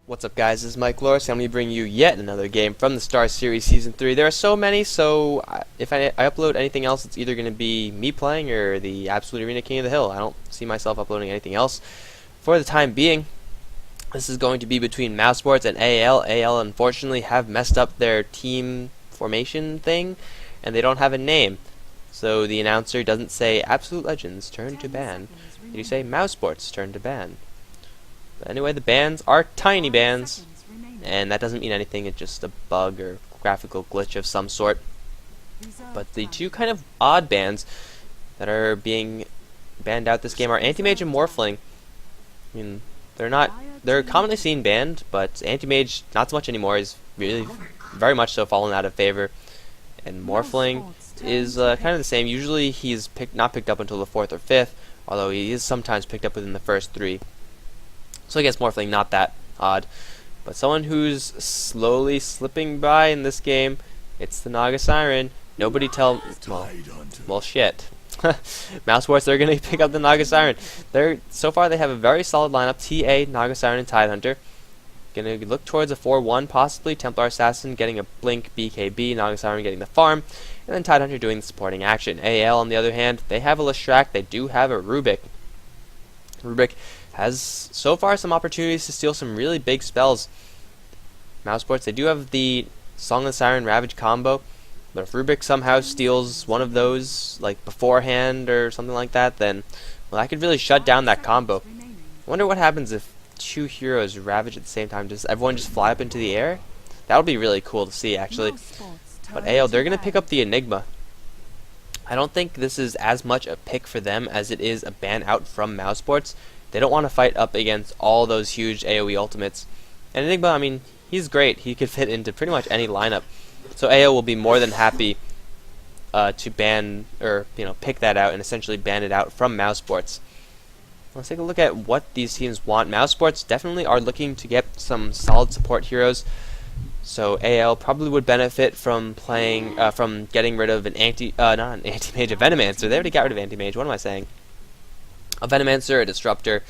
What's up, guys? This is Mike Loris. I'm going to bring you yet another game from the Starseries Season 3. There are so many, so if I upload anything else, it's either going to be me playing or the Absolute Arena King of the Hill. I don't see myself uploading anything else for the time being. This is going to be between Mouse Sports and AL. AL, unfortunately, have messed up their team formation thing, and they don't have a name. So the announcer doesn't say Absolute Legends, turn to ban. You say Mouse Sports, turn to ban. But anyway, the bans are tiny bans, and that doesn't mean anything. It's just a bug or graphical glitch of some sort. But the two kind of odd bans that are being banned out this game are Anti-Mage and Morphling. I mean, they're commonly seen banned, but Anti-Mage not so much anymore. Is really very much so fallen out of favor, and Morphling is kind of the same. Usually he's not picked up until the 4th or 5th, although he is sometimes picked up within the first 3. So I guess Morphling not that odd. But someone who's slowly slipping by in this game, it's the Naga Siren. Nobody tell... Well, shit. Mouse Sports, they're going to pick up the Naga Siren. So far they have a very solid lineup. TA, Naga Siren, and Tidehunter. Going to look towards a 4-1, possibly. Templar Assassin getting a Blink BKB, Naga Siren getting the farm, and then Tidehunter doing the supporting action. AL, on the other hand, they have a Leshrac. They do have a Rubik. Rubik has so far some opportunities to steal some really big spells. Mouse Sports, they do have the Song of the Siren Ravage combo, but if Rubik somehow steals one of those like beforehand or something like that, then well, that could really shut down that combo. I wonder what happens if two heroes Ravage at the same time. Does everyone just fly up into the air? That would be really cool to see, actually. But AO, they're going to pick up the Enigma. I don't think this is as much a pick for them as it is a ban out from Mouse Sports. They don't want to fight up against all those huge AoE ultimates. And Enigma, I mean, he's great. He could fit into pretty much any lineup. So AO will be more than happy to ban, or pick that out and essentially ban it out from Mouse Sports. Let's take a look at what these teams want. Mouse Sports definitely are looking to get some solid support heroes. So AL probably would benefit from from getting rid of an not an Anti-Mage, a Venomancer. They already got rid of Anti-Mage. What am I saying? A Venomancer, a Disruptor,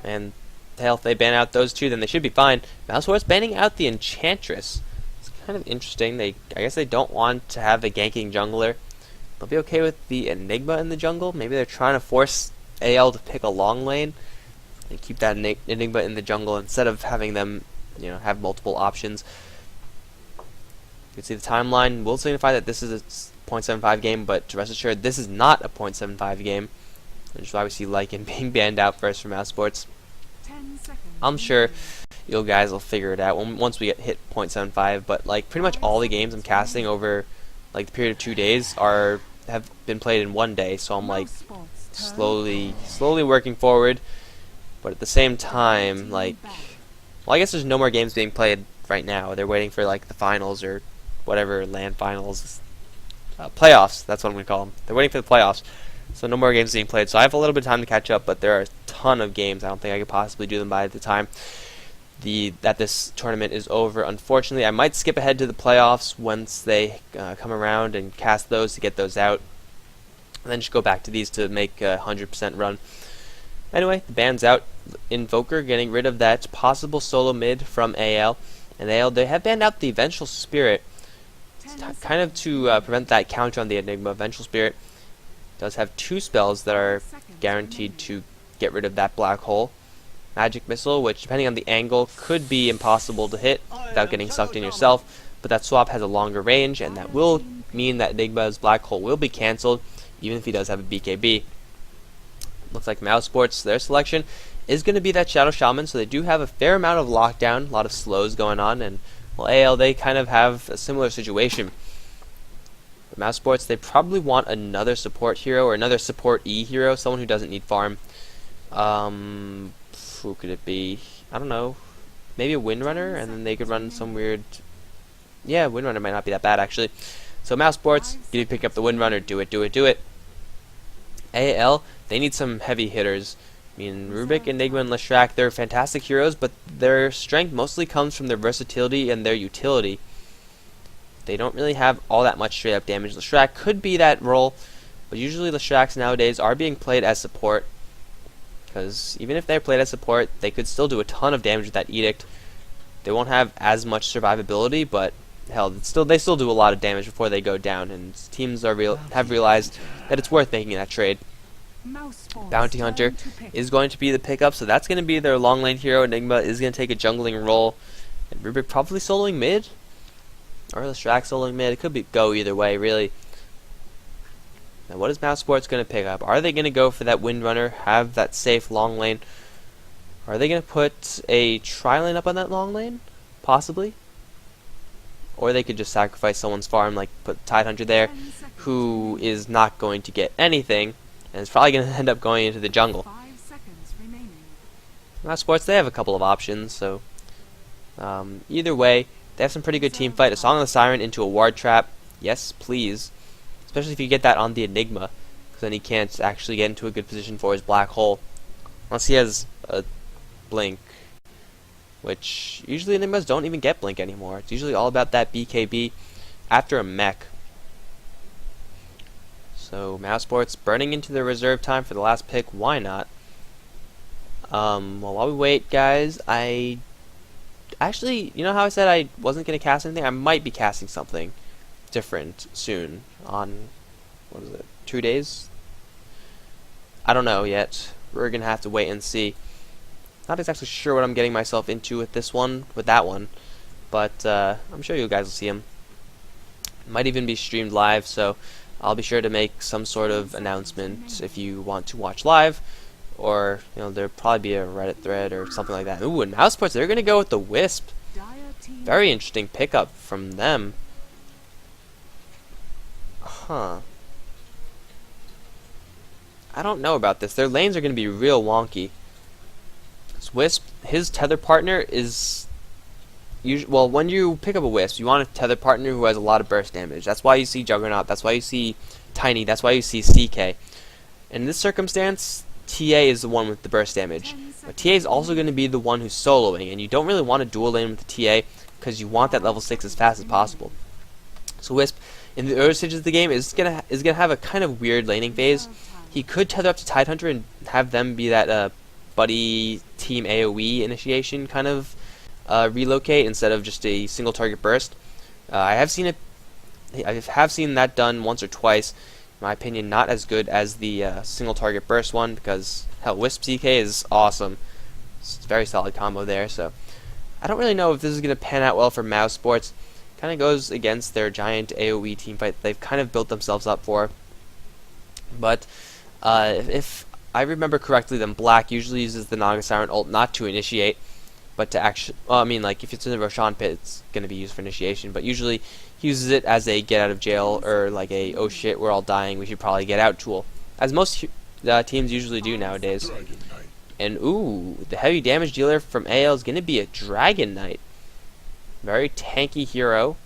and hell, if they ban out those two, then they should be fine. Mouse Sports banning out the Enchantress. It's kind of interesting. I guess they don't want to have a ganking jungler. They'll be okay with the Enigma in the jungle. Maybe they're trying to force AL to pick a long lane and keep that Enigma in the jungle instead of having them, have multiple options. You can see the timeline will signify that this is a 0.75 game, but rest assured, this is not a 0.75 game. Which is why we see Lycan being banned out first from Mouse Sports. I'm sure you guys will figure it out once we hit 0.75, but like pretty much all the games I'm casting over like the period of 2 days have been played in 1 day, so I'm like slowly working forward. But at the same time, like, well, I guess there's no more games being played right now. They're waiting for like the finals or whatever, land finals, playoffs. That's what I'm gonna call them. They're waiting for the playoffs. So no more games being played. So I have a little bit of time to catch up, but there are a ton of games. I don't think I could possibly do them by the time that this tournament is over. Unfortunately, I might skip ahead to the playoffs once they come around and cast those to get those out. And then just go back to these to make a 100% run. Anyway, the ban's out. Invoker getting rid of that possible solo mid from AL. And AL, they have banned out the Vengeful Spirit. Kind of to prevent that counter on the Enigma. Vengeful Spirit does have 2 spells that are guaranteed to get rid of that black hole. Magic Missile, which depending on the angle could be impossible to hit without getting sucked in yourself, but that swap has a longer range, and that will mean that Enigma's black hole will be cancelled even if he does have a BKB. Looks like Mouse Sports, their selection is going to be that Shadow Shaman, so they do have a fair amount of lockdown, a lot of slows going on, and well, AL, they kind of have a similar situation. Mouse Sports, they probably want another support hero or another support E hero, someone who doesn't need farm. Who could it be? I don't know. Maybe a Windrunner, and then they could run some weird... Yeah, Windrunner might not be that bad, actually. So Mouse Sports, you pick up the Windrunner, do it. AL, they need some heavy hitters. I mean, Rubik, Enigma, and Leshrac, they're fantastic heroes, but their strength mostly comes from their versatility and their utility. They don't really have all that much straight up damage. Leshrac could be that role, but usually Leshracs nowadays are being played as support. because even if they're played as support, they could still do a ton of damage with that Edict. They won't have as much survivability, but hell, they still do a lot of damage before they go down, and teams have realized that it's worth making that trade. Bounty Hunter is going to be the pickup, so that's going to be their long lane hero. Enigma is going to take a jungling role, and Rubik probably soloing mid, or Leshrac soloing mid. It could go either way, really. Now, what is Mouz Sports going to pick up? Are they going to go for that Windrunner, have that safe long lane? Are they going to put a tri-lane up on that long lane? Possibly. Or they could just sacrifice someone's farm, like put Tidehunter there, who is not going to get anything, and is probably going to end up going into the jungle. Mouz Sports, they have a couple of options, so either way, they have some pretty good team fight. A Song of the Siren into a ward trap, yes, please. Especially if you get that on the Enigma, because then he can't actually get into a good position for his black hole, unless he has a blink, which usually Enigmas don't even get blink anymore. It's usually all about that BKB after a mech. So Mouz Sports burning into the reserve time for the last pick. Why not? Well, while we wait, guys, I actually, you know how I said I wasn't going to cast anything? I might be casting something different soon on, what is it, 2 days? I don't know yet. We're going to have to wait and see. Not exactly sure what I'm getting myself into with that one, but I'm sure you guys will see him. Might even be streamed live, so I'll be sure to make some sort of announcement if you want to watch live, or there'll probably be a Reddit thread or something like that. Ooh, and Mouz Sports, they're gonna go with the Wisp. Very interesting pickup from them. Huh. I don't know about this. Their lanes are gonna be real wonky. Wisp, his tether partner is well, when you pick up a Wisp, you want a tether partner who has a lot of burst damage. That's why you see Juggernaut, that's why you see Tiny, that's why you see CK. In this circumstance, TA is the one with the burst damage. But TA is also going to be the one who's soloing, and you don't really want to dual lane with the TA because you want that level 6 as fast as possible. So Wisp, in the early stages of the game, is gonna have a kind of weird laning phase. He could tether up to Tidehunter and have them be that buddy team AoE initiation kind of relocate instead of just a single target burst. I have seen that done once or twice. In my opinion, not as good as the single target burst one, because hell, Wisp CK is awesome. It's a very solid combo there. So I don't really know if this is going to pan out well for Mouz Sports. Kind of goes against their giant AoE team fight they've kind of built themselves up for. But if I remember correctly, then Black usually uses the Naga Siren ult not to initiate, but to actually, well, I mean, like, if it's in the Roshan pit, it's going to be used for initiation, but usually he uses it as a get out of jail, or like a, oh shit, we're all dying, we should probably get out tool, as most teams usually do nowadays. And ooh, the heavy damage dealer from AL is going to be a Dragon Knight. Very tanky hero,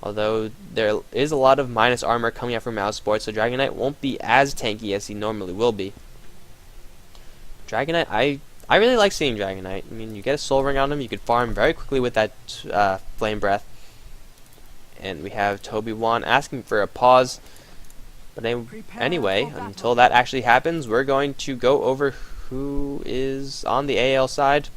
although there is a lot of minus armor coming out from Mouz Sports, so Dragon Knight won't be as tanky as he normally will be. Dragon Knight, I really like seeing Dragon Knight. I mean, you get a soul ring on him, you could farm very quickly with that flame breath. And we have Toby1 asking for a pause. But anyway, until that actually happens, we're going to go over who is on the AL side.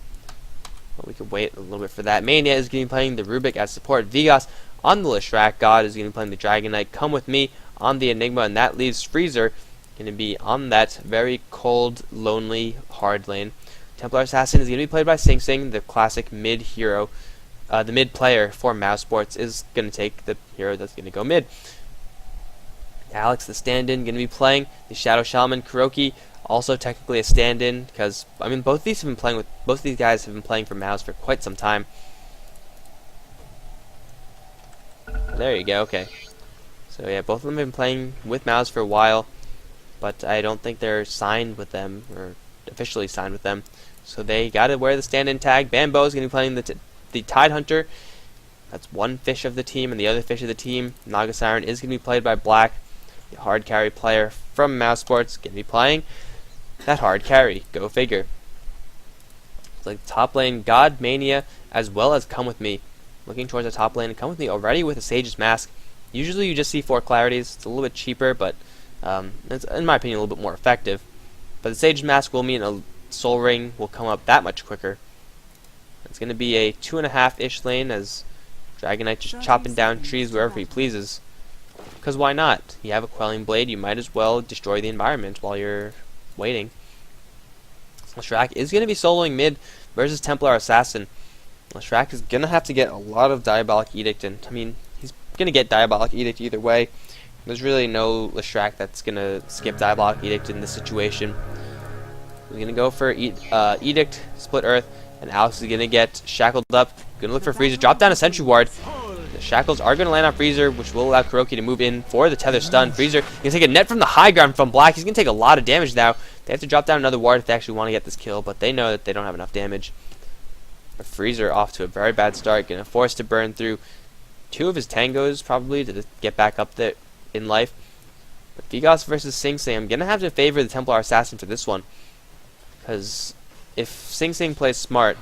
Well, we could wait a little bit for that. Mania is going to be playing the Rubik as support. Vigas on the Leshrac. God is going to be playing the Dragon Knight. Come with me on the Enigma, and that leaves Freezer going to be on that very cold, lonely, hard lane. Templar Assassin is going to be played by Sing Sing, the classic mid hero. The mid player for Mouz Sports is going to take the hero that's going to go mid. Alex, the stand-in, going to be playing the Shadow Shaman. Kuroki, also technically a stand-in, because I mean both of these guys have been playing for Mouz for quite some time. There you go. Okay. So yeah, both of them have been playing with Mouz for a while, but I don't think they're signed with them or officially signed with them. So they got to wear the stand-in tag. Bambo is going to be playing the Tidehunter. That's one fish of the team, and the other fish of the team, Naga Siren, is going to be played by Black. The hard carry player from Mouz Sports going to be playing that hard carry. Go figure. It's like top lane, God, Mania, as well as Come With Me. Looking towards the top lane, Come With Me already with a Sage's Mask. Usually you just see 4 Clarities. It's a little bit cheaper, but it's, in my opinion, a little bit more effective. But the Sage's Mask will mean Soul Ring will come up that much quicker. It's going to be a 2.5-ish lane as Dragonite just chopping down trees wherever he pleases. Because why not? You have a Quelling Blade, you might as well destroy the environment while you're waiting. Leshrac is going to be soloing mid versus Templar Assassin. Leshrac is going to have to get a lot of Diabolic Edict, and I mean, he's going to get Diabolic Edict either way. There's really no Leshrac that's going to skip Diabolic Edict in this situation. He's going to go for Edict, Split Earth, and Alex is going to get shackled up. Going to look for Freezer, drop down a Sentry Ward. The shackles are going to land on Freezer, which will allow Kuroki to move in for the Tether Stun. Freezer going to take a net from the high ground from Black. He's going to take a lot of damage now. They have to drop down another ward if they actually want to get this kill, but they know that they don't have enough damage. But Freezer off to a very bad start, going to force to burn through 2 of his tangos probably to get back up there in life. But Vigos versus Sing Sing, I'm going to have to favor the Templar Assassin for this one. Because if Sing Sing plays smart,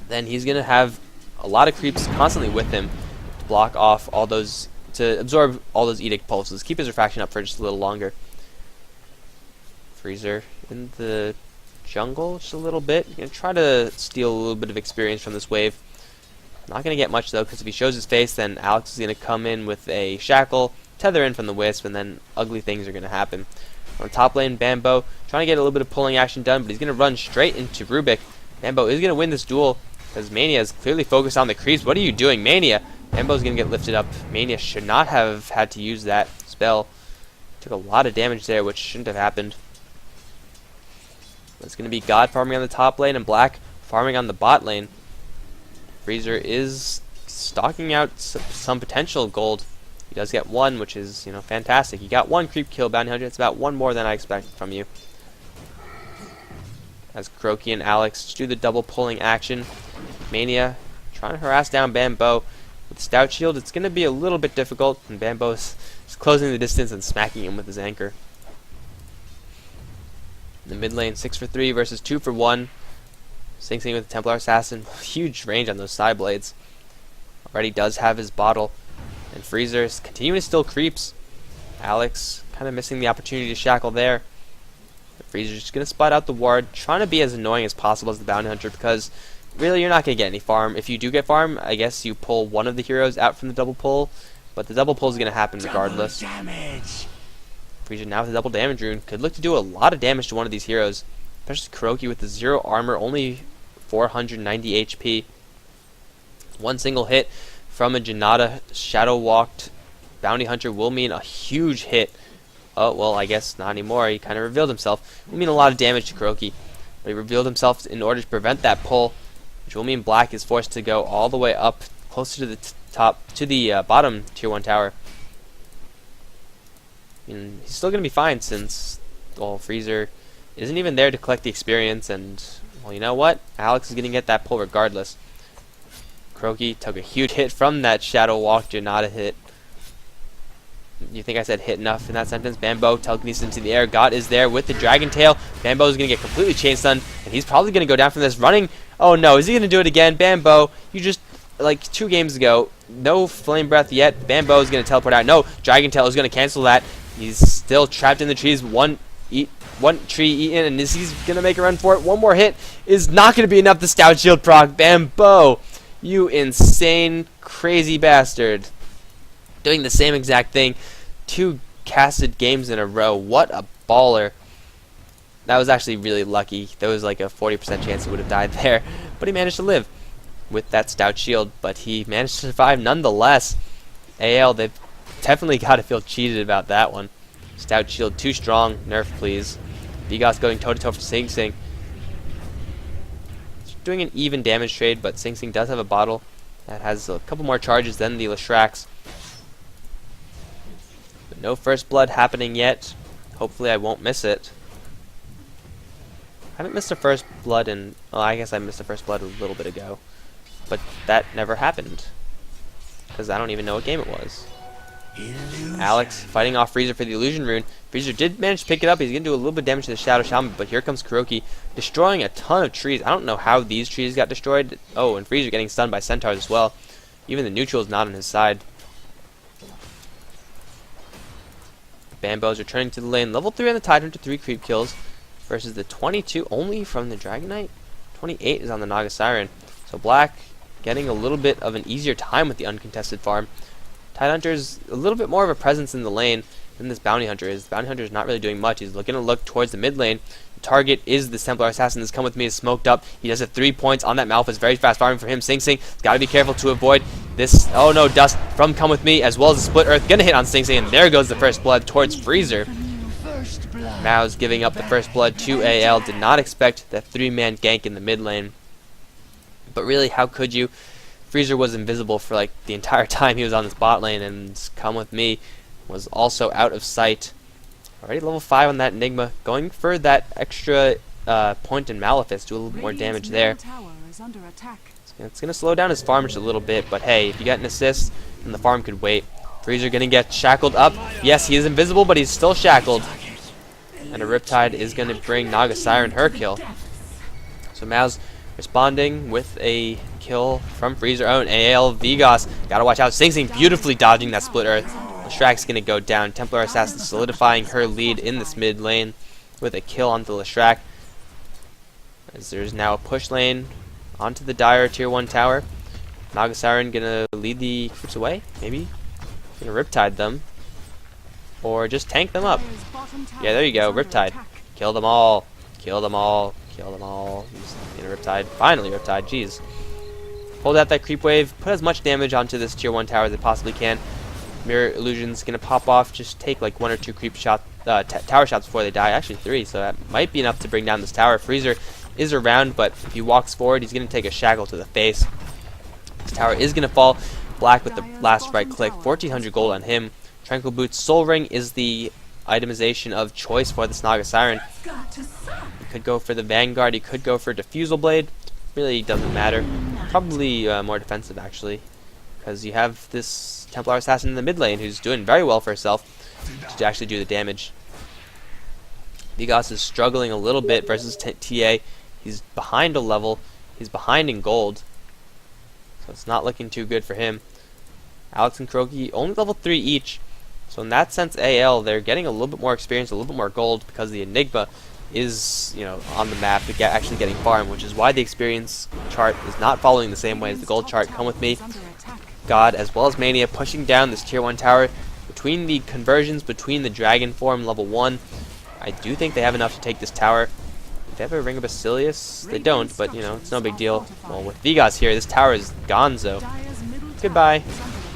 then he's going to have a lot of creeps constantly with him to block off all those, to absorb all those Edict pulses, keep his refraction up for just a little longer. Freezer in the jungle just a little bit. He's going to try to steal a little bit of experience from this wave. Not going to get much though, because if he shows his face, then Alex is going to come in with a shackle, tether in from the Wisp, and then ugly things are going to happen. On top lane, Bambo trying to get a little bit of pulling action done, but he's going to run straight into Rubik. Bambo is going to win this duel, because Mania is clearly focused on the creeps. What are you doing, Mania? Bambo's going to get lifted up. Mania should not have had to use that spell. Took a lot of damage there, which shouldn't have happened. It's going to be God farming on the top lane and Black farming on the bot lane. Freezer is stalking out some potential gold. He does get 1, which is, you know, fantastic. He got 1 creep kill, bounty hunter. It's about 1 more than I expected from you. As Kuroki and Alex do the double pulling action. Mania trying to harass down Bambo. With Stout Shield, it's going to be a little bit difficult, and Bambo is closing the distance and smacking him with his anchor. In the mid lane, 6 for 3 versus 2 for 1. Sing Sing with the Templar Assassin. Huge range on those side blades. Already does have his bottle. And Freezer is continuing to steal creeps. Alex kind of missing the opportunity to shackle there. Freezer's just going to spot out the ward, trying to be as annoying as possible as the bounty hunter, because really you're not going to get any farm. If you do get farm, I guess you pull one of the heroes out from the double pull, but the double pull is going to happen regardless. Freezer now with the double damage rune could look to do a lot of damage to one of these heroes, especially Kuroki with the 0 armor, only 490 HP. One single hit from a Janata Shadow Walked bounty hunter will mean a huge hit. Oh, well, I guess not anymore. He kind of revealed himself. It will mean a lot of damage to Kuroki, but he revealed himself in order to prevent that pull, which will mean Black is forced to go all the way up closer to the bottom tier 1 tower. And he's still going to be fine since, well, Freezer isn't even there to collect the experience, and, well, you know what? Alex is going to get that pull regardless. Kuroki took a huge hit from that Shadow Walk Janata hit. You think I said hit enough in that sentence? Bambo telekinesis into the air. God is there with the Dragon Tail. Bambo is going to get completely chain stunned, and he's probably going to go down from this running. Oh no, is he going to do it again? Bambo, you just, like 2 games ago, no Flame Breath yet. Bambo is going to teleport out. No, Dragon Tail is going to cancel that. He's still trapped in the trees. One tree eaten, and he's going to make a run for it. One more hit is not going to be enough to Stout Shield proc. Bambo, you insane, crazy bastard. Doing the same exact thing 2 casted games in a row. What a baller. That was actually really lucky. There was like a 40% chance he would have died there, but he managed to live with that Stout Shield, but he managed to survive nonetheless. AL, they've definitely got to feel cheated about that one. Stout Shield too strong. Nerf, please. Vigos going toe-to-toe for Sing Sing. Doing an even damage trade, but Sing Sing does have a bottle that has a couple more charges than the Leshracs. But no first blood happening yet. Hopefully I won't miss it. I haven't missed a first blood in... Well, I guess I missed a first blood a little bit ago. But that never happened. Because I don't even know what game it was. Illusion. Alex fighting off Freezer for the illusion rune. Freezer did manage to pick it up. He's going to do a little bit of damage to the Shadow Shaman, but here comes Kuroki destroying a ton of trees. I don't know how these trees got destroyed. Oh, and Freezer getting stunned by centaurs as well. Even the neutral is not on his side. Bambo's returning to the lane. Level 3 on the Tidehunter, 3 creep kills. versus the 22 only from the Dragon Knight. 28 is on the Naga Siren. So Black getting a little bit of an easier time with the uncontested farm. Tidehunter's a little bit more of a presence in the lane than this Bounty Hunter is. The Bounty Hunter is not really doing much. He's looking to look towards the mid lane. The target is the Templar Assassin that's come with me, is smoked up. He does have 3 points on that Malphite. Very fast farming for him. Sing Sing has got to be careful to avoid this. Oh no, Dust from Come With Me as well as the Split Earth. Gonna hit on Sing Sing, and there goes the first blood towards Freezer. Mouz giving up the first blood to AL. Did not expect that 3-man gank in the mid lane. But really, how could you? Freezer was invisible for like the entire time he was on this bot lane, and Come With Me was also out of sight. Already level 5 on that Enigma, going for that extra point in Malefice, do a little more damage there. It's going to slow down his farm just a little bit, but hey, if you get an assist, then the farm could wait. Freezer going to get shackled up. Yes, he is invisible, but he's still shackled. And a Riptide is going to bring Naga Siren her kill. So Mouz responding with a kill from Freezer. Oh, and AL Vigos. Gotta watch out. Sing Sing beautifully dodging that Split Earth. Leshrack's gonna go down. Templar Assassin solidifying her lead in this mid lane with a kill onto Leshrack. As there's now a push lane onto the Dire tier 1 tower. Naga Siren gonna lead the troops away, maybe. Gonna Riptide them. Or just tank them up. Yeah, there you go. Riptide. Kill them all. Kill them all. Kill them all. He's gonna Riptide. Finally Riptide. Jeez. Hold out that creep wave. Put as much damage onto this tier 1 tower as it possibly can. Mirror Illusion's gonna pop off. Just take like 1 or 2 creep shot, tower shots before they die. Actually 3, so that might be enough to bring down this tower. Freezer is around, but if he walks forward, he's gonna take a shackle to the face. This tower is gonna fall. Black with the last right click. 1400 gold on him. Tranquil Boots. Soul Ring is the itemization of choice for this Naga Siren. He could go for the Vanguard. He could go for Diffusal Blade. Really doesn't matter. Probably more defensive actually, because you have this Templar Assassin in the mid lane who's doing very well for herself to actually do the damage. Vigos is struggling a little bit versus TA. He's behind a level. He's behind in gold, so it's not looking too good for him. Alex and Kuroki only level 3 each, so in that sense AL, they're getting a little bit more experience, a little bit more gold, because the Enigma is, you know, on the map to actually getting farm, which is why the experience chart is not following the same way as the gold chart. Come With Me. God as well as Mania pushing down this tier 1 tower. Between the conversions, between the Dragon form level 1, I do think they have enough to take this tower. Do they have a Ring of Basilius? They don't, but you know, it's no big deal. Well, with Vigos here, this tower is gonzo. Goodbye.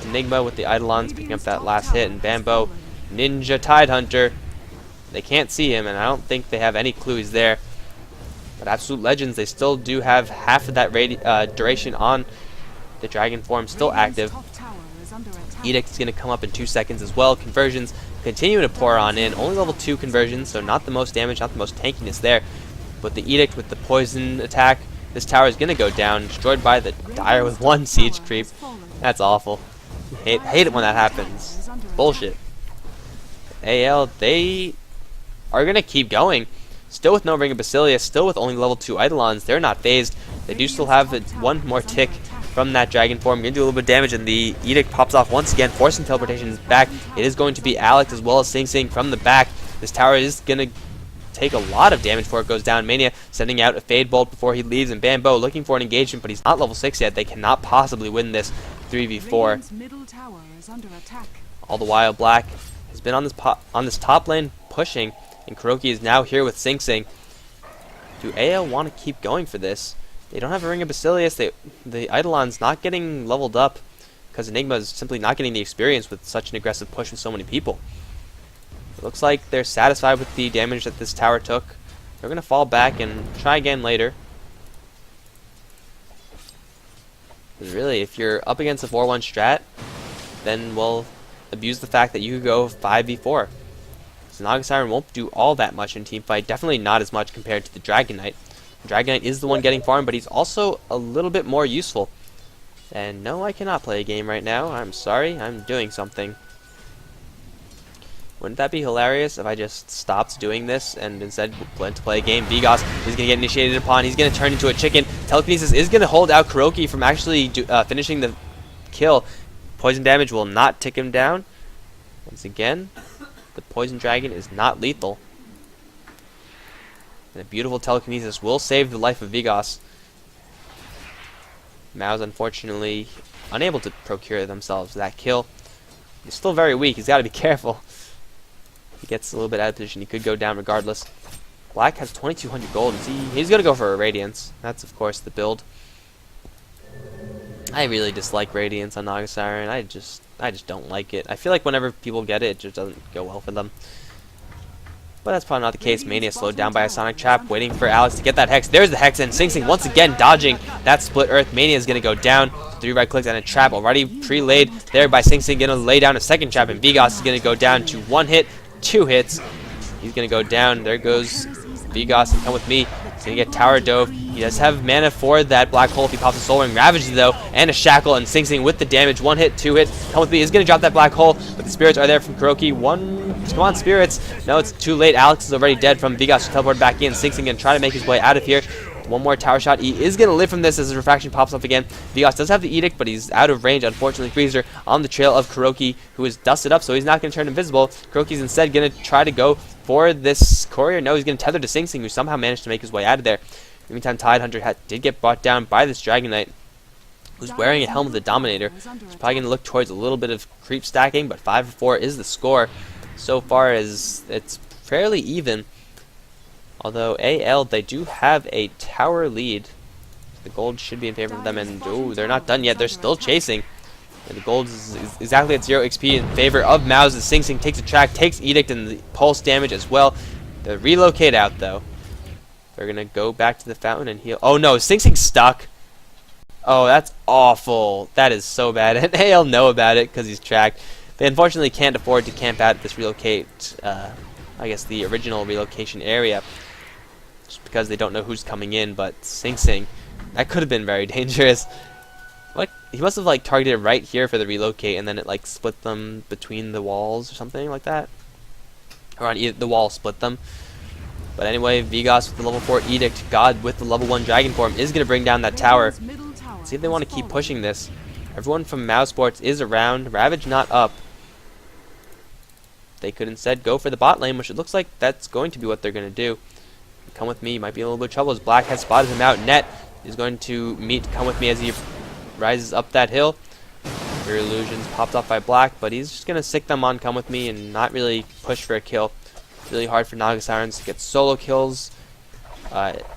Enigma with the Eidolons picking up that last hit, and Bambo, Ninja Tidehunter. They can't see him, and I don't think they have any clue he's there. But Absolute Legends, they still do have half of that duration on the Dragon form still active. Edict is going to come up in 2 seconds as well. Conversions continue to pour on in. Only level 2 conversions, so not the most damage, not the most tankiness there. But the Edict with the poison attack, this tower is going to go down, destroyed by the Dire with 1 siege creep. That's awful. Hate it when that happens. Bullshit. AL, they are going to keep going. Still with no Ring of Basilius, still with only level 2 Eidolons. They're not phased. They do still have 1 more tick from that Dragon form. Going to do a little bit of damage, and the Edict pops off once again. Forcing teleportation is back. It is going to be Alex as well as Sing Sing from the back. This tower is going to take a lot of damage before it goes down. Mania sending out a Fade Bolt before he leaves, and Bambo looking for an engagement, but he's not level 6 yet. They cannot possibly win this 3v4. All the while, Black has been on this top lane pushing, and Kuroki is now here with Sing Sing. Do AL want to keep going for this? They don't have a Ring of Basilius. The Eidolon's not getting leveled up because Enigma is simply not getting the experience with such an aggressive push with so many people. It looks like they're satisfied with the damage that this tower took. They're going to fall back and try again later. Because really, if you're up against a 4-1 strat, then, well, abuse the fact that you could go 5v4. So Naga Siren won't do all that much in teamfight. Definitely not as much compared to the Dragon Knight. The Dragon Knight is the one getting farm, but he's also a little bit more useful. And no, I cannot play a game right now. I'm sorry. I'm doing something. Wouldn't that be hilarious if I just stopped doing this and instead went to play a game? Vigos is going to get initiated upon. He's going to turn into a chicken. Telekinesis is going to hold out Kuroki from actually finishing the kill. Poison damage will not tick him down. Once again, the Poison Dragon is not lethal. And a beautiful telekinesis will save the life of Vigos. Mouz, unfortunately, unable to procure themselves that kill. He's still very weak. He's got to be careful. He gets a little bit out of position. He could go down regardless. Black has 2,200 gold. He's going to go for a Radiance. That's, of course, the build. I really dislike Radiance on Nagasiren. I just don't like it. I feel like whenever people get it, it just doesn't go well for them. But that's probably not the case. Mania slowed down by a Sonic Trap, waiting for Alex to get that Hex. There's the Hex, and Sing Sing once again dodging that Split Earth. Mania is going to go down. 3 right clicks and a trap already pre-laid there by Sing Sing. Going to lay down a second trap, and Vigos is going to go down to 1 hit, 2 hits. He's going to go down. There goes Vigos, and come with me. He's going to get Tower Dove. He does have mana for that Black Hole if he pops a Soul Ring. Ravage, though, and a Shackle, and Sing Sing with the damage. 1 hit, 2 hit. Come with me. He's going to drop that Black Hole, but the Spirits are there from Kuroki. Come on, Spirits. No, it's too late. Alex is already dead from Vigos. Teleport back in. Sing Sing going to try to make his way out of here. 1 more tower shot. He is going to live from this as his refraction pops up again. Vigos does have the Edict, but he's out of range. Unfortunately, Freezer on the trail of Kuroki, who is dusted up, so he's not going to turn invisible. Kuroki's instead going to try to go for this Courier. No, he's going to tether to Sing Sing, who somehow managed to make his way out of there. In the meantime, Tidehunter did get brought down by this Dragon Knight, who's wearing a Helm of the Dominator. He's probably going to look towards a little bit of creep stacking, but 5-4 is the score. So far as it's fairly even. Although AL, they do have a tower lead. The gold should be in favor of them, and ooh, they're not done yet. They're still chasing. And the gold is exactly at 0 XP in favor of Mouz. The Sing Sing takes a track, takes Edict, and the pulse damage as well. They relocate out, though. They're going to go back to the fountain and heal. Oh, no, Sing Sing's stuck. Oh, that's awful. That is so bad. And AL know about it because he's tracked. They unfortunately can't afford to camp out at this relocate, I guess the original relocation area. Just because they don't know who's coming in, but Sing Sing, that could have been very dangerous. Like, he must have like targeted right here for the relocate, and then it like split them between the walls or something like that, or on the wall split them. But anyway, Vigos with the level 4 Edict, God with the level 1 Dragon Form is going to bring down that tower. See if they want to keep pushing this. Everyone from Mouz Sports is around. Ravage not up. They could instead go for the bot lane, which it looks like that's going to be what they're going to do. Come with me, might be in a little bit of trouble as Black has spotted him out. Net is going to meet Come with me as he rises up that hill. Your illusions popped off by Black, but he's just going to sick them on Come with me and not really push for a kill. Really hard for Nagasirens to get solo kills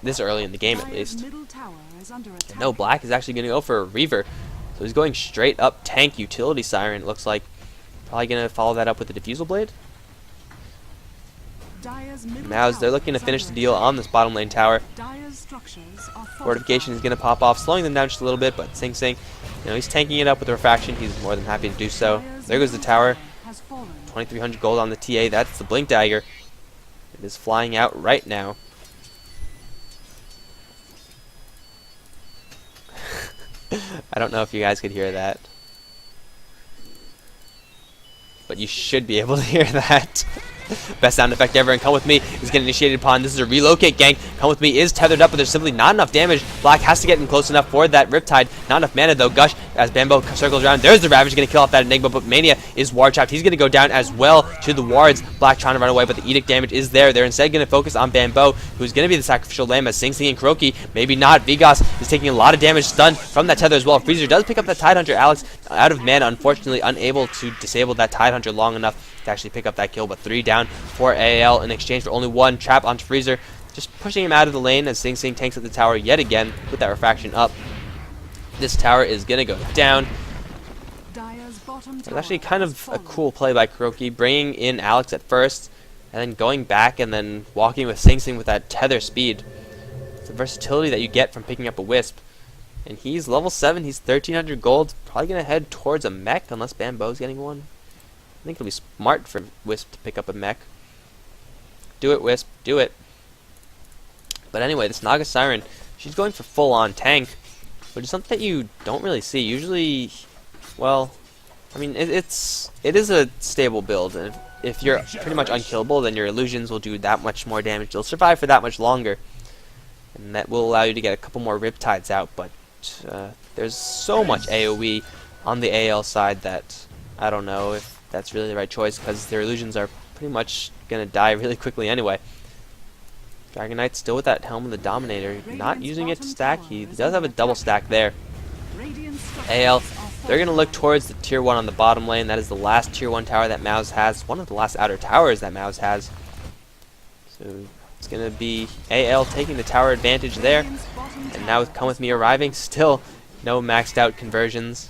this early in the game at least. And no, Black is actually going to go for a Reaver. So he's going straight up tank utility Siren, it looks like. Probably going to follow that up with the Diffusal Blade. Mouz, they're looking to finish the deal on this bottom lane tower. Fortification is going to pop off, slowing them down just a little bit, but Sing Sing, you know, he's tanking it up with refraction. He's more than happy to do so. There goes the tower. 2,300 gold on the TA. That's the Blink Dagger. It is flying out right now. I don't know if you guys could hear that, but you should be able to hear that. Best sound effect ever, and Come with me is getting initiated upon. This is a relocate gank. Come with me is tethered up, but there's simply not enough damage. Black has to get in close enough for that Riptide. Not enough mana though. Gush as Bambo circles around. There's the Ravage, going to kill off that Enigma, but Mania is ward trapped. He's going to go down as well to the wards. Black trying to run away, but the Edict damage is there. They're instead going to focus on Bambo, who's going to be the sacrificial lamb as Sing Sing and Kuroki. Maybe not. Vigos is taking a lot of damage stunned from that tether as well. Freezer does pick up that Tidehunter. Alex out of mana, unfortunately unable to disable that Tidehunter long enough to actually pick up that kill, but 3 down for AL in exchange for only 1 trap onto Freezer, just pushing him out of the lane as Sing Sing tanks at the tower yet again with that refraction up. This tower is gonna go down. It's actually kind of a cool play by Kuroki, bringing in Alex at first and then going back and then walking with Sing Sing with that tether speed. It's the versatility that you get from picking up a Wisp. And he's level 7, he's 1,300 gold, probably gonna head towards a mech unless Bambo's getting one. I think it'll be smart for Wisp to pick up a mech. Do it, Wisp. Do it. But anyway, this Nagasiren, she's going for full-on tank, which is something that you don't really see. Usually, well, I mean, it is a stable build, and if you're pretty much unkillable, then your illusions will do that much more damage. They'll survive for that much longer, and that will allow you to get a couple more Riptides out, but there's so much AoE on the AL side that I don't know if that's really the right choice, because their illusions are pretty much going to die really quickly anyway. Dragon Knight still with that Helm of the Dominator, not using it to stack. He does have a double stack there. AL, they're going to look towards the tier 1 on the bottom lane. That is the last tier 1 tower that Mouz has. One of the last outer towers that Mouz has. So it's going to be AL taking the tower advantage there. And now with Come With Me arriving, still no maxed out conversions.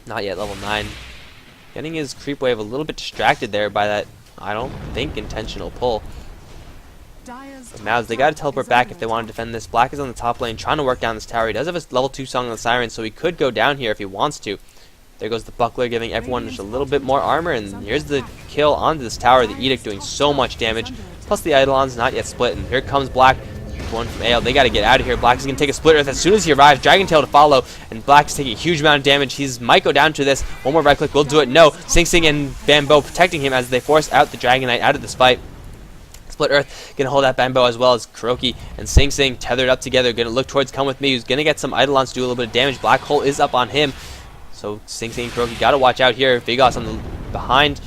Not yet level 9. Getting his creep wave a little bit distracted there by that, I don't think, intentional pull. Mouz, they gotta teleport back if they want to defend this. Black is on the top lane trying to work down this tower. He does have a level 2 Song of the Siren, so he could go down here if he wants to. There goes the Buckler, giving everyone just a little bit more armor, and here's the kill onto this tower. The Edict doing so much damage, plus the Eidolon's not yet split, and here comes Black. One from AL. They gotta get out of here. Black is gonna take a split earth as soon as he arrives. Dragon Tail to follow, and Black is taking a huge amount of damage. He's might go down to this. One more right click will do it. No, Sing Sing and Bambo protecting him as they force out the Dragon Knight out of this fight. Split Earth gonna hold that Bambo as well as Kuroki and Sing Sing tethered up together. Gonna look towards Come With Me, who's gonna get some Eidolons to do a little bit of damage. Black Hole is up on him, so Sing Sing and Kuroki gotta watch out here. Vigos on the behind.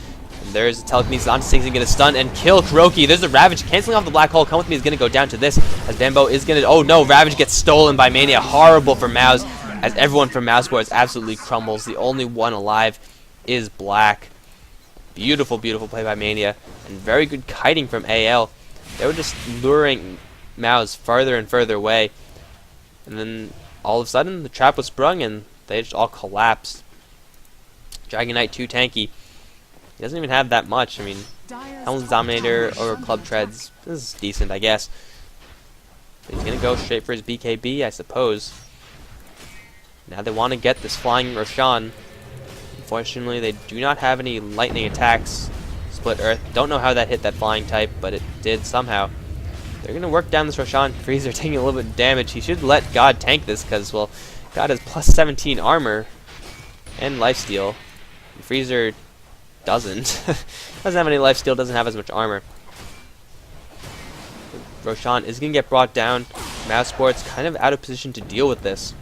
There's a telekinesis on Sing Sing, gonna stun and kill Kuroki. There's a Ravage canceling off the Black Hole. Come With Me is gonna go down to this as Bambo is gonna. Oh no, Ravage gets stolen by Mania. Horrible for Mouz, as everyone from Mouz Sports absolutely crumbles. The only one alive is Black. Beautiful, beautiful play by Mania, and very good kiting from AL. They were just luring Mouz farther and further away, and then all of a sudden the trap was sprung and they just all collapsed. Dragon Knight too tanky. He doesn't even have that much. I mean, Helm's Dominator over Club Treads is decent, I guess. But he's going to go straight for his BKB, I suppose. Now they want to get this flying Roshan. Unfortunately, they do not have any lightning attacks. Split Earth. Don't know how that hit that flying type, but it did somehow. They're going to work down this Roshan. Freezer taking a little bit of damage. He should let God tank this because, well, God has plus 17 armor and lifesteal. Freezer doesn't. Doesn't have any lifesteal, doesn't have as much armor. Roshan is going to get brought down. Mouz Sports kind of out of position to deal with this.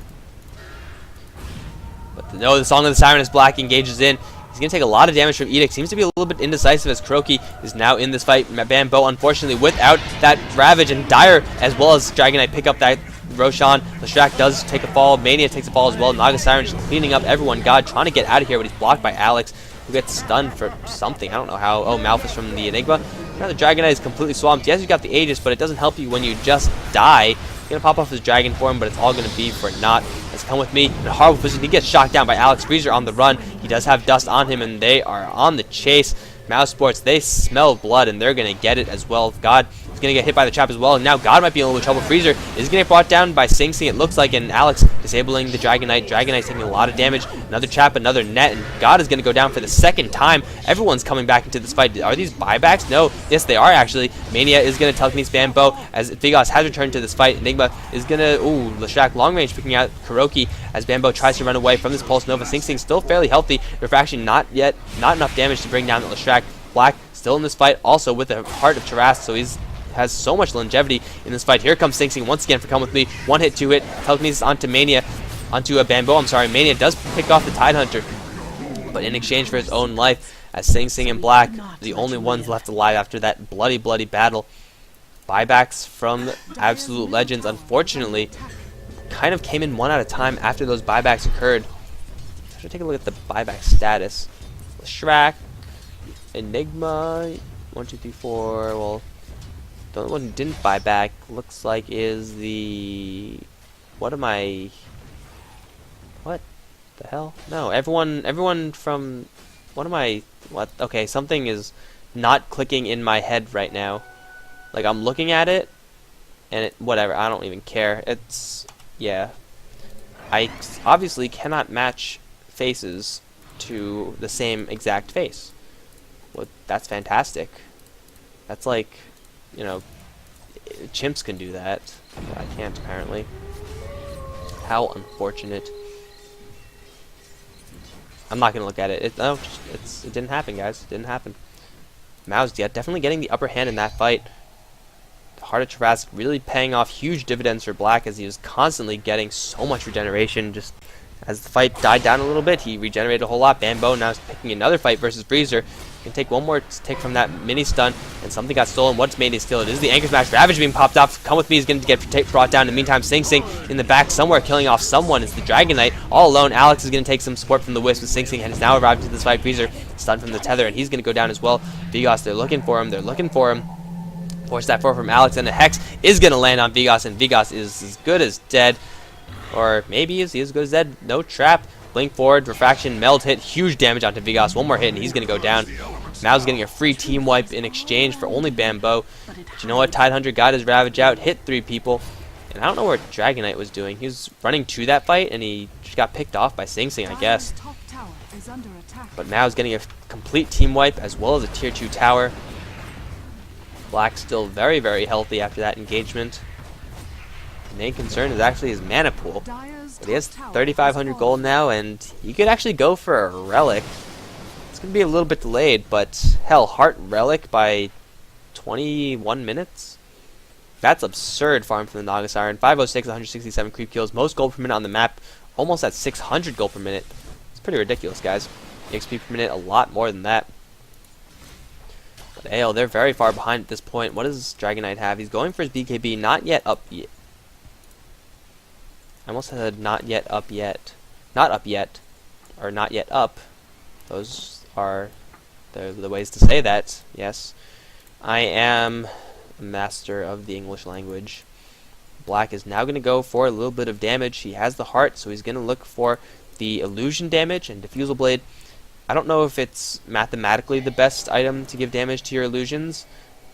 But no, the Song of the Siren as Black engages in. He's going to take a lot of damage from Edict. Seems to be a little bit indecisive as Kuroki is now in this fight. Bambo, unfortunately, without that Ravage, and Dire as well as Dragon Knight pick up that Roshan. Leshrac does take a fall. Mania takes a fall as well. Naga Siren just cleaning up everyone. God trying to get out of here, but he's blocked by Alex, who gets stunned for something. I don't know how. Oh, Malphus from the Enigma. Now the Dragon Knight is completely swamped. Yes, you got the Aegis, but it doesn't help you when you just die. He's going to pop off his Dragon form, but it's all going to be for naught. Let's Come With Me in a horrible position. He gets shot down by Alex. Freezer on the run. He does have dust on him, and they are on the chase. Mouz Sports, they smell blood, and they're going to get it as well. God is going to get hit by the trap as well, and now God might be in a little trouble. Freezer is going to get brought down by Sing Sing, it looks like, and Alex disabling the Dragon Knight. Dragon Knight's taking a lot of damage. Another trap, another net, and God is going to go down for the second time. Everyone's coming back into this fight. Are these buybacks? No. Yes, they are, actually. Mania is going to telekinesis Bambo as Vigos has returned to this fight. Enigma is going to... Ooh, Leshrac long range picking out Kuroki as Bambo tries to run away from this Pulse Nova. Sing Sing still fairly healthy. Refraction not enough damage to bring down the Leshrac. Black still in this fight, also with the Heart of Taras, so has so much longevity in this fight. Here comes Sing Sing once again for Come With Me. One hit, two hit, telekinesis onto Mania, onto a Bambo, I'm sorry. Mania does pick off the Tidehunter, but in exchange for his own life, as Sing Sing and Black are the only ones left alive after that bloody, bloody battle. Buybacks from Absolute Legends, unfortunately, kind of came in one at a time after those buybacks occurred. I should take a look at the buyback status. Leshrac, Enigma, 1, 2, 3, 4. Well, the only one who didn't buy back looks like is the... What the hell? No, everyone from... What? Okay, something is not clicking in my head right now. Like, I'm looking at it, and whatever, I don't even care. It's... Yeah. I obviously cannot match faces to the same exact face. Well, that's fantastic. That's like, you know, chimps can do that. But I can't, apparently. How unfortunate. I'm not gonna look at it. It didn't happen, guys. It didn't happen. Mouz, yeah, definitely getting the upper hand in that fight. The Heart of Taras really paying off huge dividends for Black, as he was constantly getting so much regeneration. Just as the fight died down a little bit, he regenerated a whole lot. Bambo now is picking another fight versus Freezer. Can take one more tick from that mini stun, and something got stolen. What's made it steal? It is the Anchor Smash. Ravage being popped off. Come With Me is going to get brought down. In the meantime, Sing Sing in the back somewhere, killing off someone. It's the Dragon Knight all alone. Alex is going to take some support from the Wisp, and Sing Sing has now arrived into this fight. Freezer stunned from the tether, and he's going to go down as well. Vigos, they're looking for him. They're looking for him. Force that forward from Alex, and the Hex is going to land on Vigos, and Vigos is as good as dead. Or maybe is he as good as dead? No trap. Blink forward, refraction, meld hit, huge damage onto Vigos. One more hit and he's going to go down. Mouz getting a free team wipe in exchange for only Bamboo. But you know what? Tidehunter got his Ravage out, hit 3 people. And I don't know what Dragon Knight was doing. He was running to that fight and he just got picked off by Sing Sing, I guess. But Mouz getting a complete team wipe as well as a tier 2 tower. Black still very, very healthy after that engagement. The main concern is actually his mana pool. But he has 3,500 gold now, and he could actually go for a relic. It's going to be a little bit delayed, but hell, Heart Relic by 21 minutes? That's absurd farm from the Naga Siren. 506, 167 creep kills, most gold per minute on the map, almost at 600 gold per minute. It's pretty ridiculous, guys. XP per minute, a lot more than that. But AL, they're very far behind at this point. What does Dragon Knight have? He's going for his BKB, not yet up yet. I almost said not yet up yet. Not up yet. Or not yet up. Those are the ways to say that. Yes. I am a master of the English language. Black is now going to go for a little bit of damage. He has the heart, so he's going to look for the illusion damage and Diffusal Blade. I don't know if it's mathematically the best item to give damage to your illusions,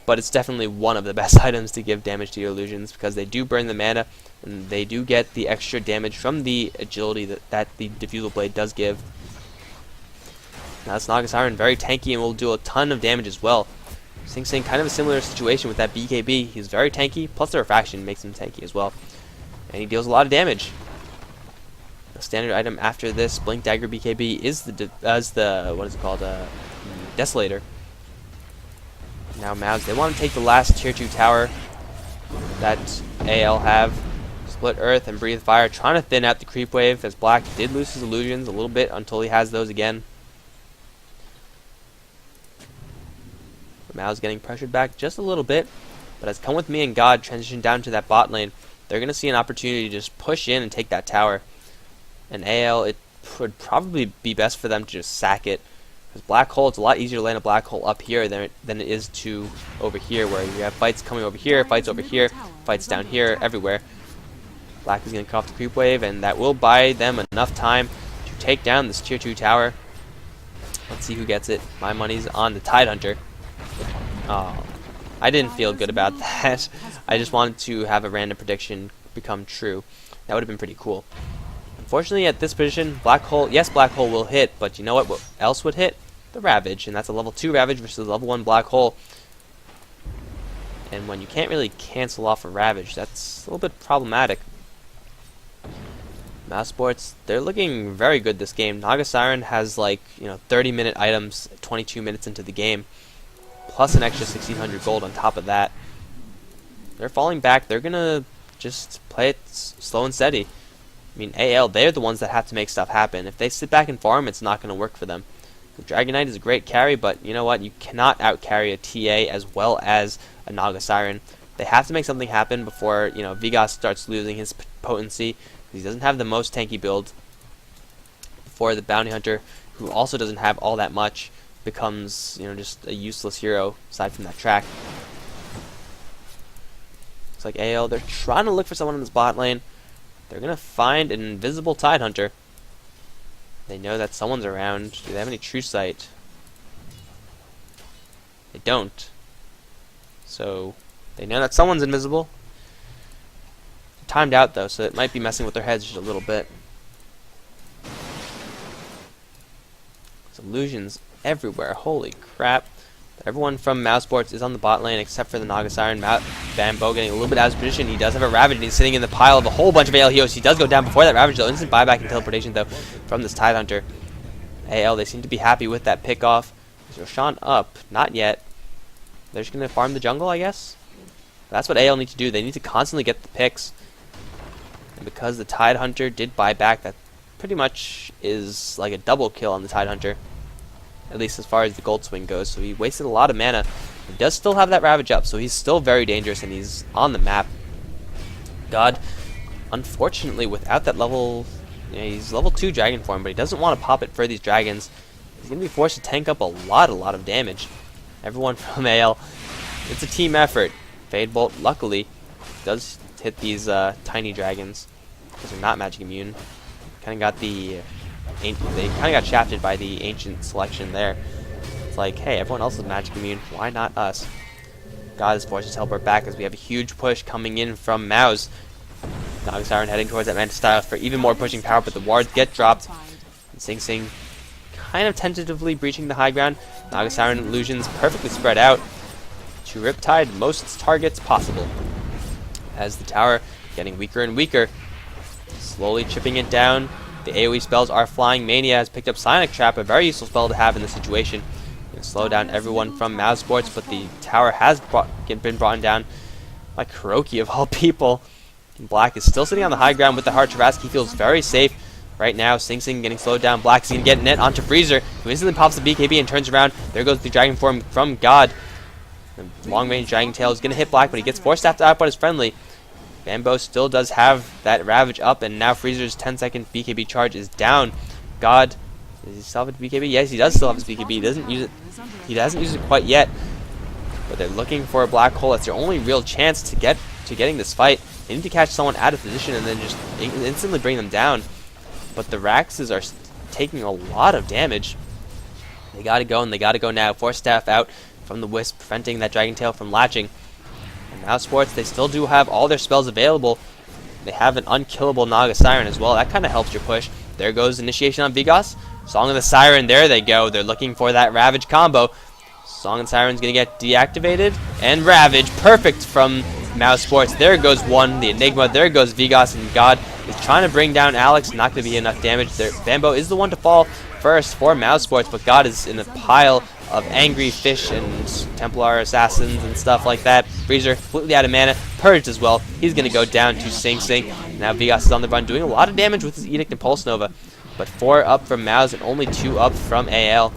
but it's definitely one of the best items to give damage to your illusions because they do burn the mana and they do get the extra damage from the agility that the Diffusal Blade does give. Now this Naga Siren very tanky and will do a ton of damage as well. Sing Sing kind of a similar situation with that BKB. He's very tanky, plus the refraction makes him tanky as well. And he deals a lot of damage. The standard item after this Blink Dagger BKB is the what is it called? Desolator. Now Mouz, they want to take the last tier 2 tower that AL have. Split Earth and Breathe Fire, trying to thin out the creep wave as Black did lose his illusions a little bit until he has those again. Mouz getting pressured back just a little bit, but as Come With Me and God transition down to that bot lane, they're going to see an opportunity to just push in and take that tower. And AL, it would probably be best for them to just sack it. Because Black Hole, it's a lot easier to land a Black Hole up here than it is to over here, where you have fights coming over here, fights over here, fights down here, everywhere. Black is going to cut off the creep wave, and that will buy them enough time to take down this tier 2 tower. Let's see who gets it. My money's on the Tidehunter. Oh, I didn't feel good about that. I just wanted to have a random prediction become true. That would have been pretty cool. Unfortunately, at this position, Black Hole, yes, Black Hole will hit, but you know what else would hit? The Ravage, and that's a level 2 Ravage versus a level 1 Black Hole. And when you can't really cancel off a Ravage, that's a little bit problematic. Mouse Sports, they're looking very good this game. Naga Siren has 30-minute items 22 minutes into the game, plus an extra 1,600 gold on top of that. They're falling back. They're gonna just play it slow and steady. I mean, AL, they're the ones that have to make stuff happen. If they sit back and farm, it's not going to work for them. The Dragon Knight is a great carry, but you know what? You cannot out-carry a TA as well as a Naga Siren. They have to make something happen before, Vigos starts losing his potency. He doesn't have the most tanky build. Before the Bounty Hunter, who also doesn't have all that much, becomes, just a useless hero aside from that track. Looks like AL, they're trying to look for someone in this bot lane. They're going to find an invisible Tidehunter. They know that someone's around. Do they have any true sight? They don't. So, they know that someone's invisible. Timed out, though, so it might be messing with their heads just a little bit. There's illusions everywhere. Holy crap. Everyone from Mouse Sports is on the bot lane except for the Naga Siren. Bamboo getting a little bit out of his position. He does have a Ravage and he's sitting in the pile of a whole bunch of AL heroes. He does go down before that Ravage though. Instant buyback and teleportation though from this Tidehunter. AL, they seem to be happy with that pick off. Is Roshan up? Not yet. They're just going to farm the jungle, I guess? That's what AL need to do. They need to constantly get the picks. And because the Tidehunter did buy back, that pretty much is like a double kill on the Tidehunter. at least as far as the gold swing goes. So he wasted a lot of mana. He does still have that Ravage up, so he's still very dangerous, and he's on the map. God, unfortunately, without that level, he's level 2 dragon form, but he doesn't want to pop it for these dragons. He's going to be forced to tank up a lot of damage. Everyone from AL, it's a team effort. Fade Bolt, luckily, does hit these tiny dragons because they're not magic immune. Kind of got they kind of got shafted by the ancient selection there. It's like, hey, everyone else is magic immune, why not us? God is forced to teleport back as we have a huge push coming in from Mouz. Naga Siren heading towards that Manta Style for even more pushing power, but the wards get dropped. And Sing Sing kind of tentatively breaching the high ground. Naga Siren illusions perfectly spread out to Riptide most targets possible. As the tower getting weaker and weaker, slowly chipping it down. The AoE spells are flying. Mania has picked up Sonic Trap, a very useful spell to have in this situation. Slow down everyone from Mouz Sports, but the tower has been brought down by Kuroki of all people. And Black is still sitting on the high ground with the Heart Trask. He feels very safe right now. Sing Sing getting slowed down. Black is going to get net onto Freezer, who instantly pops the BKB and turns around. There goes the Dragon Form from God. The long-range Dragon Tail is going to hit Black, but he gets forced to output his friendly. Bambo still does have that Ravage up, and now Freezer's 10-second BKB charge is down. God, does he still have his BKB? Yes, he does still have his BKB. He doesn't use it. He hasn't used it quite yet, but they're looking for a black hole. That's their only real chance to getting this fight. They need to catch someone out of position and then just instantly bring them down. But the Raxes are taking a lot of damage. They gotta go, and they gotta go now. Force Staff out from the Wisp, preventing that Dragon Tail from latching. And Mouz Sports, they still do have all their spells available. They have an unkillable Naga Siren as well. That kind of helps your push. There goes Initiation on Vigos. Song of the Siren, there they go. They're looking for that Ravage combo. Song and Siren's going to get deactivated. And Ravage, perfect from Mouz Sports. There goes one, the Enigma. There goes Vigos, and God is trying to bring down Alex. Not going to be enough damage there. Bambo is the one to fall first for Mouz Sports, but God is in a pile of angry fish and Templar assassins and stuff like that. Freezer completely out of mana. Purged as well. He's going to go down to Sing Sing. Now Vigos is on the run, doing a lot of damage with his Edict and Pulse Nova. But 4 up from Mouz and only 2 up from AL.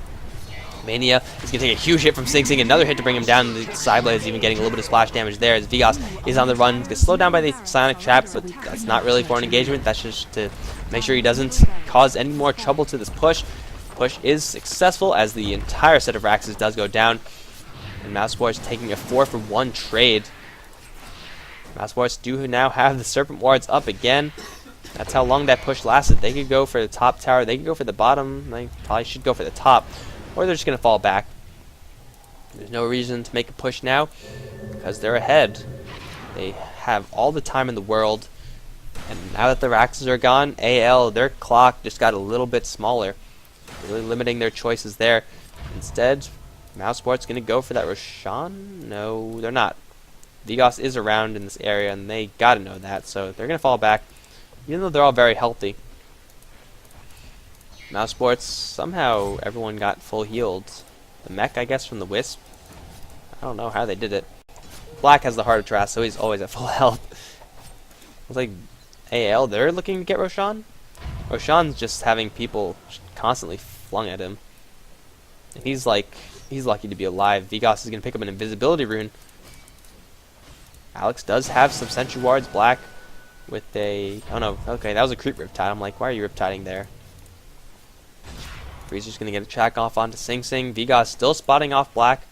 Mania is going to take a huge hit from Sing Sing. Another hit to bring him down. The Psyblade is even getting a little bit of splash damage there as Vigos is on the run. Gets slowed down by the Sonic Trap, but that's not really for an engagement. That's just to make sure he doesn't cause any more trouble to this push. Push is successful as the entire set of Raxes does go down. And Mouz Sports taking a 4-for-1 trade. Mouz Sports do now have the Serpent Wards up again. That's how long that push lasted. They could go for the top tower. They could go for the bottom. They probably should go for the top. Or they're just going to fall back. There's no reason to make a push now because they're ahead. They have all the time in the world. And now that the Raxes are gone, AL, their clock just got a little bit smaller. Really limiting their choices there. Instead, Mouz Sports going to go for that Roshan? No, they're not. Vigos is around in this area, and they got to know that. So they're going to fall back. Even though they're all very healthy. Mouz Sports, somehow everyone got full healed. The mech, I guess, from the Wisp. I don't know how they did it. Black has the Heart of Trask, so he's always at full health. It's like AL, they're looking to get Roshan? Roshan's just having people constantly flung at him. And he's lucky to be alive. Vigos is going to pick up an invisibility rune. Alex does have some Sentry Wards. Black with a... Oh no, okay, that was a creep Riptide. I'm like, why are you Riptiding there? Freezer's going to get a track off onto Sing Sing. Vigos still spotting off Black.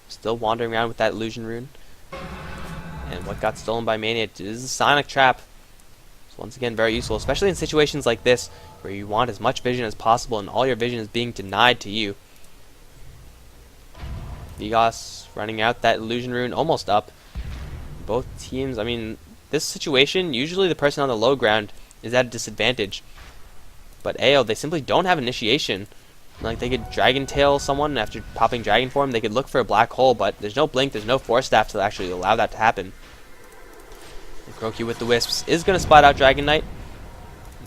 Still wandering around with that illusion rune. And what got stolen by Mania is a Sonic Trap. So once again, very useful, especially in situations like this, where you want as much vision as possible and all your vision is being denied to you. Vigos running out that illusion rune, almost up. Both teams, I mean... This situation, usually the person on the low ground is at a disadvantage. But AO, they simply don't have initiation. Like, they could Dragon Tail someone after popping Dragon Form. They could look for a black hole, but there's no Blink, there's no Force Staff to actually allow that to happen. And Kuroki with the Wisps is going to spot out Dragon Knight.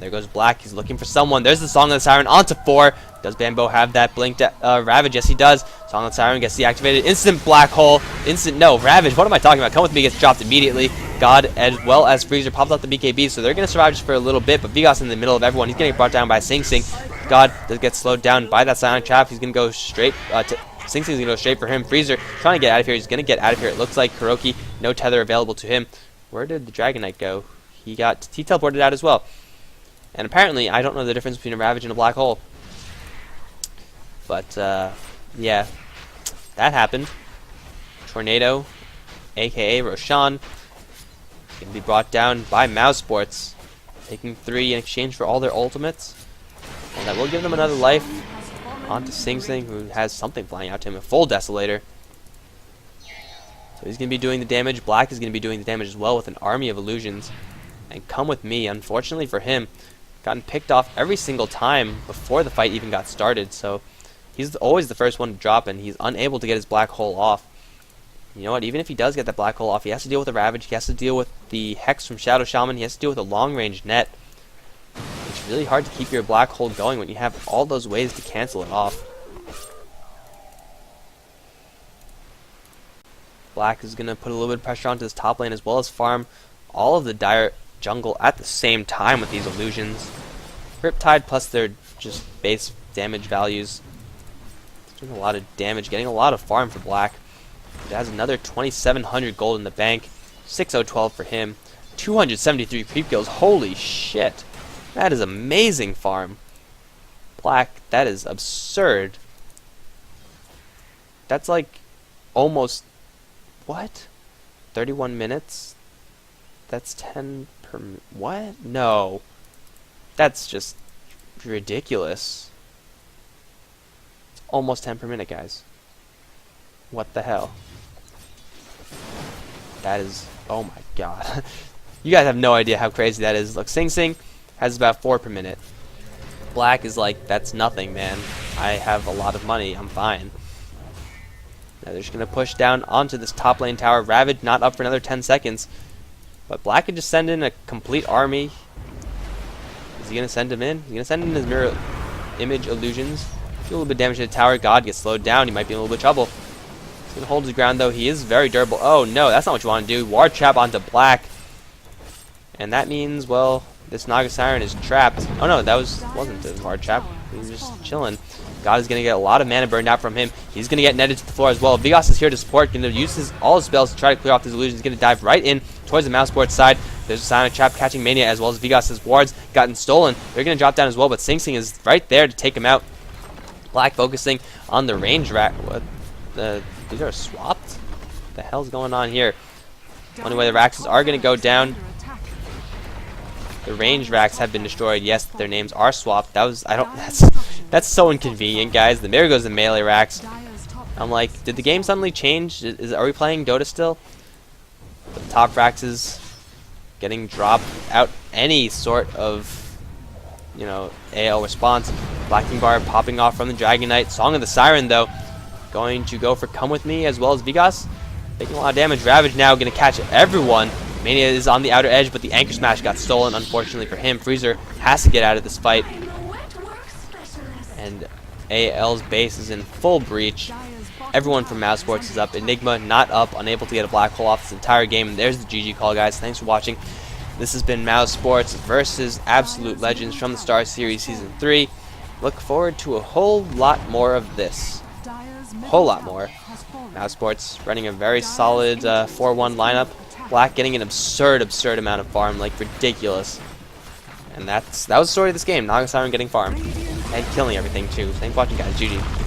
There goes Black. He's looking for someone. There's the Song of the Siren onto 4. Does Bambo have that Blink Ravage? Yes, he does. Song of the Siren gets deactivated. Instant black hole. No, Ravage. What am I talking about? Come with me gets dropped immediately. God, as well as Freezer, pops out the BKB, so they're going to survive just for a little bit, but Vigos in the middle of everyone. He's getting brought down by Sing Sing. God does get slowed down by that Silent Trap. He's going to go straight Sing Sing's going to go straight for him. Freezer trying to get out of here. He's going to get out of here. It looks like Kuroki, no tether available to him. Where did the Dragon Knight go? He teleported out as well. And apparently, I don't know the difference between a Ravage and a Black Hole. But, yeah, that happened. Tornado, aka Roshan, going to be brought down by Mouz Sports, taking 3 in exchange for all their ultimates. And that will give them another life. On to Sing Sing, who has something flying out to him, a full Desolator. So he's going to be doing the damage. Black is going to be doing the damage as well with an army of illusions. And Come With Me, unfortunately for him, gotten picked off every single time before the fight even got started. So he's always the first one to drop, and he's unable to get his Black Hole off. You know what, even if he does get that Black Hole off, he has to deal with the Ravage, he has to deal with the Hex from Shadow Shaman, he has to deal with a long-range net. It's really hard to keep your Black Hole going when you have all those ways to cancel it off. Black is going to put a little bit of pressure onto his top lane as well as farm all of the dire jungle at the same time with these illusions. Riptide plus their just base damage values. It's doing a lot of damage, getting a lot of farm for Black. It has another 2,700 gold in the bank. 6,012 for him. 273 creep kills. Holy shit. That is amazing farm. Black, that is absurd. That's like almost... What? 31 minutes? That's 10 per... What? No. That's just ridiculous. It's almost 10 per minute, guys. What the hell? That is... Oh my god. You guys have no idea how crazy that is. Look, Sing Sing has about 4 per minute. Black is like, that's nothing, man. I have a lot of money. I'm fine. Now they're just going to push down onto this top lane tower. Ravage not up for another 10 seconds. But Black can just send in a complete army. Is he going to send him in? He's going to send in his mirror image illusions. Do a little bit of damage to the tower. God gets slowed down. He might be in a little bit of trouble. He's going to hold his ground, though. He is very durable. Oh, no. That's not what you want to do. Ward trap onto Black. And that means, well, this Naga Siren is trapped. Oh, no. That wasn't a ward trap. He was just chilling. God is going to get a lot of mana burned out from him. He's going to get netted to the floor as well. Vigas is here to support. Going to use all his spells to try to clear off these illusions. He's going to dive right in towards the Mouse Sports side. There's a Silent Trap catching Mania as well as Vigas' wards gotten stolen. They're going to drop down as well, but Sing Sing is right there to take him out. Black focusing on the range rack. What? These are swapped? What the hell's going on here? Only way the racks are going to go down. The range racks have been destroyed. Yes, their names are swapped. That's so inconvenient, guys. The mirror goes to melee racks. I'm like, did the game suddenly change? Are we playing Dota still? The top racks is getting dropped out any sort of, you know, AL response. Black King Bar popping off from the Dragon Knight. Song of the Siren, though, going to go for Come With Me as well as Vigas. Taking a lot of damage. Ravage now going to catch everyone. Mania is on the outer edge, but the Anchor Smash got stolen, unfortunately for him. Freezer has to get out of this fight. And AL's base is in full breach. Everyone from Mouse Sports is up. Enigma not up, unable to get a Black Hole off this entire game. And there's the GG call, guys. Thanks for watching. This has been Mouse Sports versus Absolute Legends from the Star Series Season 3. Look forward to a whole lot more of this. A whole lot more. Mouse Sports running a very solid 4-1 lineup. Black getting an absurd amount of farm, like ridiculous. And that was the story of this game. Naga Siren getting farm. And killing everything too. Thanks for watching, guys. GG.